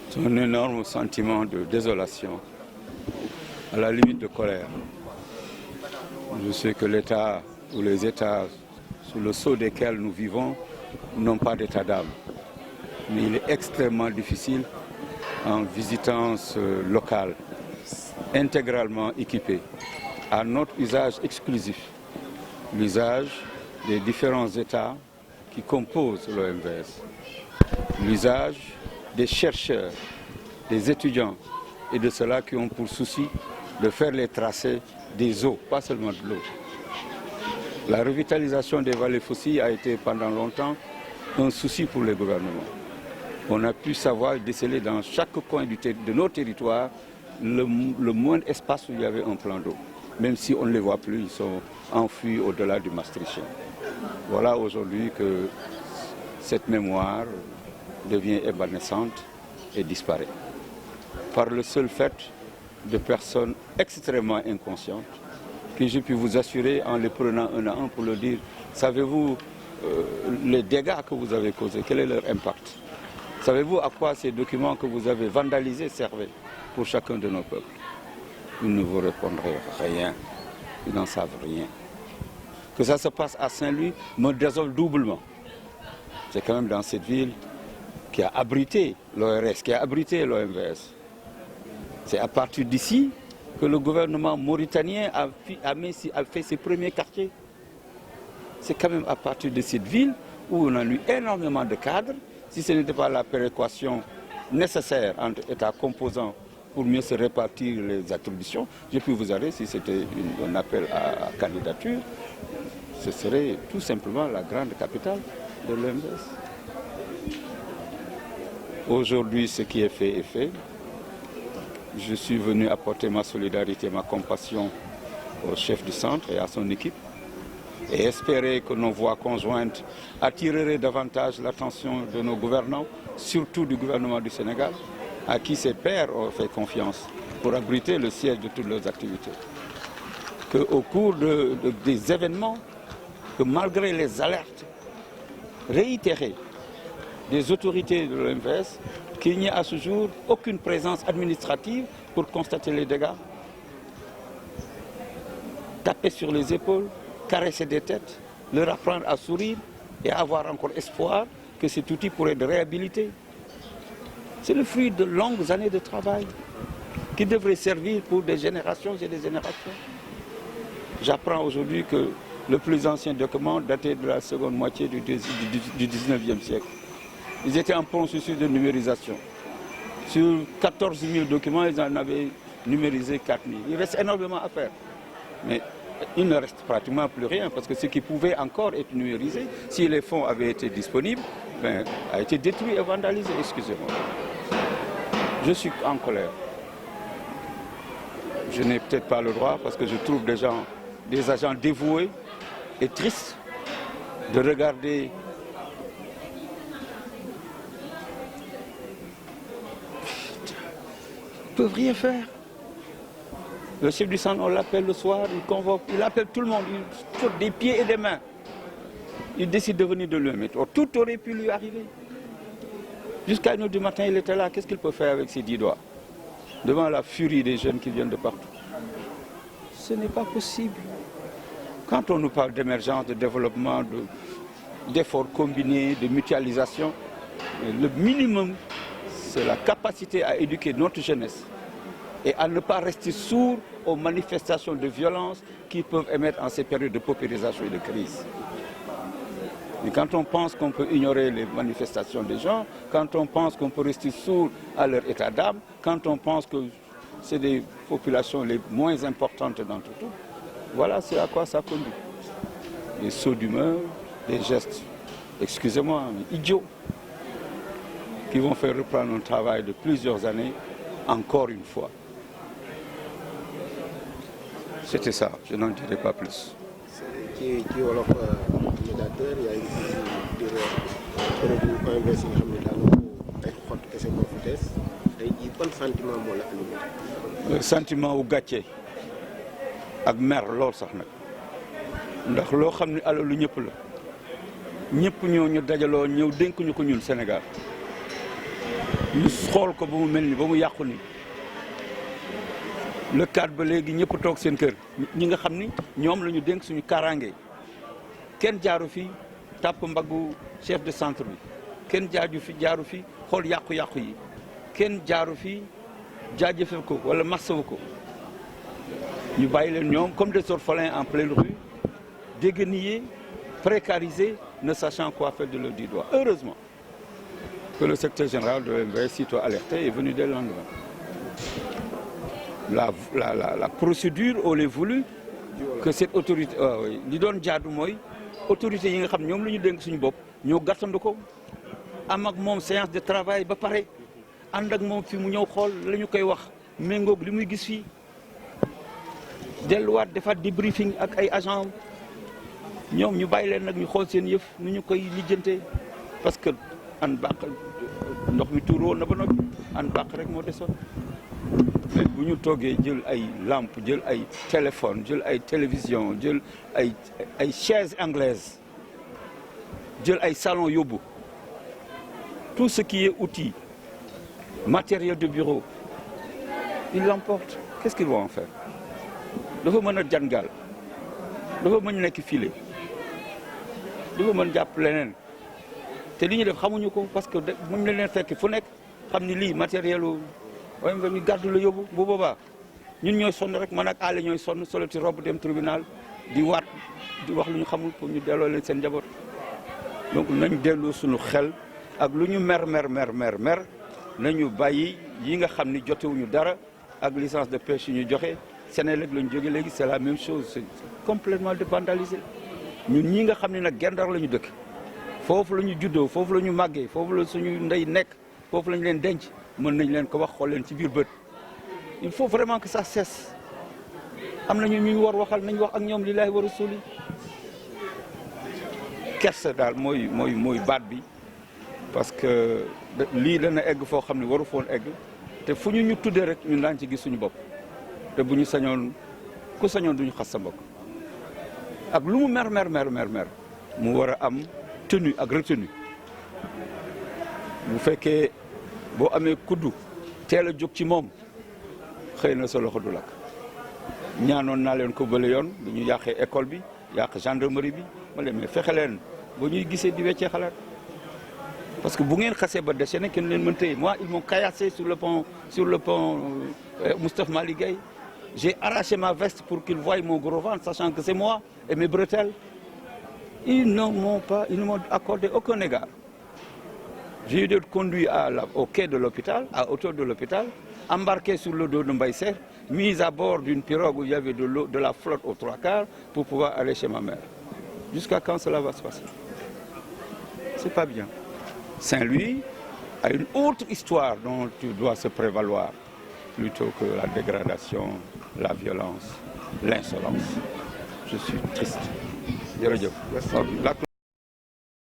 C'est un énorme sentiment de désolation, à la limite de colère. Je sais que l'État ou les États sous le sceau desquels nous vivons n'ont pas d'état d'âme. Mais il est extrêmement difficile, en visitant ce local intégralement équipé, à notre usage exclusif, l'usage des différents États qui composent l'OMVS, l'usage des chercheurs, des étudiants et de ceux-là qui ont pour souci de faire les tracés des eaux, pas seulement de l'eau. La revitalisation des vallées fossiles a été pendant longtemps un souci pour les gouvernements. On a pu savoir déceler dans chaque coin de nos territoires le moindre espace où il y avait un plan d'eau. Même si on ne les voit plus, ils sont enfuis au-delà du Maastrichtien. Voilà aujourd'hui que cette mémoire devient évanescente et disparaît. Par le seul fait de personnes extrêmement inconscientes, que j'ai pu vous assurer en les prenant un à un pour le dire, savez-vous les dégâts que vous avez causés, quel est leur impact? Savez-vous à quoi ces documents que vous avez vandalisés servaient pour chacun de nos peuples? Ils ne vous répondraient rien, ils n'en savent rien. Que ça se passe à Saint-Louis me désole doublement. C'est quand même dans cette ville qui a abrité l'ORS, qui a abrité l'OMVS. C'est à partir d'ici que le gouvernement mauritanien a fait ses premiers quartiers. C'est quand même à partir de cette ville où on a eu énormément de cadres. Si ce n'était pas la péréquation nécessaire entre États composants pour mieux se répartir les attributions, j'ai pu vous arrêter si c'était un appel à candidature, ce serait tout simplement la grande capitale de l'OMVS. Aujourd'hui, ce qui est fait est fait. Je suis venu apporter ma solidarité, ma compassion au chef du centre et à son équipe et espérer que nos voix conjointes attireraient davantage l'attention de nos gouvernants, surtout du gouvernement du Sénégal, à qui ses pairs ont fait confiance pour abriter le siège de toutes leurs activités. Qu'au cours des événements, que malgré les alertes réitérées des autorités de l'OMVS, qu'il n'y ait à ce jour aucune présence administrative pour constater les dégâts. Taper sur les épaules, caresser des têtes, leur apprendre à sourire et à avoir encore espoir que cet outil pourrait être réhabilité. C'est le fruit de longues années de travail qui devrait servir pour des générations et des générations. J'apprends aujourd'hui que le plus ancien document datait de la seconde moitié du 19e siècle. Ils étaient en processus de numérisation. Sur 14 000 documents, ils en avaient numérisé 4 000. Il reste énormément à faire. Mais il ne reste pratiquement plus rien parce que ce qui pouvait encore être numérisé, si les fonds avaient été disponibles, a été détruit et vandalisé, excusez-moi. Je suis en colère. Je n'ai peut-être pas le droit parce que je trouve des agents dévoués et tristes de regarder ils ne peuvent rien faire. Le chef du centre, on l'appelle le soir, il convoque, il appelle tout le monde, il saute des pieds et des mains. Il décide de venir de lui-même. Tout aurait pu lui arriver. Jusqu'à 1h du matin, il était là. Qu'est-ce qu'il peut faire avec ses 10 doigts? Devant la furie des jeunes qui viennent de partout. Ce n'est pas possible. Quand on nous parle d'émergence, de développement, d'efforts combinés, de mutualisation, le minimum, c'est la capacité à éduquer notre jeunesse et à ne pas rester sourd aux manifestations de violence qui peuvent émettre en ces périodes de paupérisation et de crise. Et quand on pense qu'on peut ignorer les manifestations des gens, quand on pense qu'on peut rester sourd à leur état d'âme, quand on pense que c'est des populations les moins importantes d'entre toutes, voilà c'est à quoi ça conduit. Des sauts d'humeur, des gestes, excusez-moi, mais idiots, qui vont faire reprendre un travail de plusieurs années, encore une fois. C'était ça, je n'en dirai pas plus. Le sentiment wu gàcce ak mer lool sax nag ndax loo xam ne alalu ñëpp la ñëpp ñoo ñu dajaloo ñëw dénk ñu ko ñun Sénégal ñu xool ko ba mu mel ni ba mu yàqu ni le cadre ba léegi ñëpp toog seen kër ñi nga xam ni ñoom la ñu dénk suñu kaaraange kenn jaaru fi tàpp mbaggu chef de centre bi kenn jaaru fi xool yàqu-yàqu yi kenn jaaru fi jaajëfal ko wala massawu ko ñu bàyyi leen ñoom comme des orphelins en pleine rue déguenillés précarisés ne sachant quoi faire de leur du doigt. Heureusement que le secrétaire général de l'OMVS, sitôt alerté, est venu dès le lendemain. La procédure aurait voulu que cette autorité li doon jaadu mooy autorité yi nga xam ñoom la ñu dénk suñu bopp ñoo gàttandu ko am ak moom séance de travail ba pare ànd ak moom fi mu ñëw xool la ñu koy wax méngoog li muy gis fii delluwaat defaat débriefing ak ay agent ñoom ñu bàyyi leen nag ñu xool seen yëf nu ñu koy lijjantee parce que an bàq ndox mi tuur woon na ba noppi an bàq rek moo desoon mais bu ñu toogee jël ay lampe jël ay téléphone jël ay télévision jël ay chaises anglaises jël ay salon yóbbu tout ce qui est outil matériel de bureau ils l'emportent qu'est-ce qu'ils vont en faire dafa mën a jangal dafa mën nekk filé dafa mën jàpp leneen te li ñu def xamuñu ko parce que muñ leen fekk fu nekk xam ni lii matériel waaye nga ñu gàddu la yóbbu bu boobaa ñun ñooy sonn rek man ak àll ñooy sonn soloti robe dem tribunal di waat di wax lu ñu xamul pour ñu delloo leen seen njaboot donc nañ delloo suñu xel ak lu ñu mer nañu bàyyi yi nga xam ni jotewuñu dara ak licence de pêche yi ñu joxe Sénélec la ñu jóge léegi c'est la même chose c'est complètement dévandalisé ñun ñi nga xam ne nag Gendar la ñu dëkk foofu la ñu juddoo foofu la ñu màggee foofu la suñu ndey nekk foofu la ñu leen denc mën nañ leen ko wax xool leen ci biir bët il faut vraiment que ça cesse am na ñu war waxal nañ wax ak ñoom lillaahi wa rasuli kersa daal mooy baat bi parce que lii dana egg foo xam ne waru foon egg te fu ñu tuddee rek ñun daañu ci gis suñu bopp te bu ñu sañoon ku sañoon duñu xas sa mbokk ak lu mu mer mu war a am tenue ak retenue bu fekkee boo amee kuddu teel a jóg ci moom xëy na sa loxo du lakk ñaanoon naa leen ko bële yoon bu ñu yàqee école bi yàq gendarmerie bi ma leen mais fexe leen ba ñuy gisee di weccee xalaat parce que bu ngeen xasee ba déchaîné kenn leen mën tëye moi ils m'ont caillassé sur le pont Moustapha Malick Gueye j'ai arraché ma veste pour qu'ils voient mon gros ventre sachant que c'est moi et mes bretelles ils ne m'ont accordé aucun égard. J'ai été conduit au quai de l'hôpital, à hauteur de l'hôpital, embarqué sur le dos de Mbaye Serre, mis à bord d'une pirogue où il y avait de la flotte aux 3/4 pour pouvoir aller chez ma mère. Jusqu'à quand cela va se passer? C'est pas bien. Saint-Louis a une autre histoire dont tu dois se prévaloir plutôt que la dégradation, la violence, l'insolence. Je suis triste. Jërëjëf.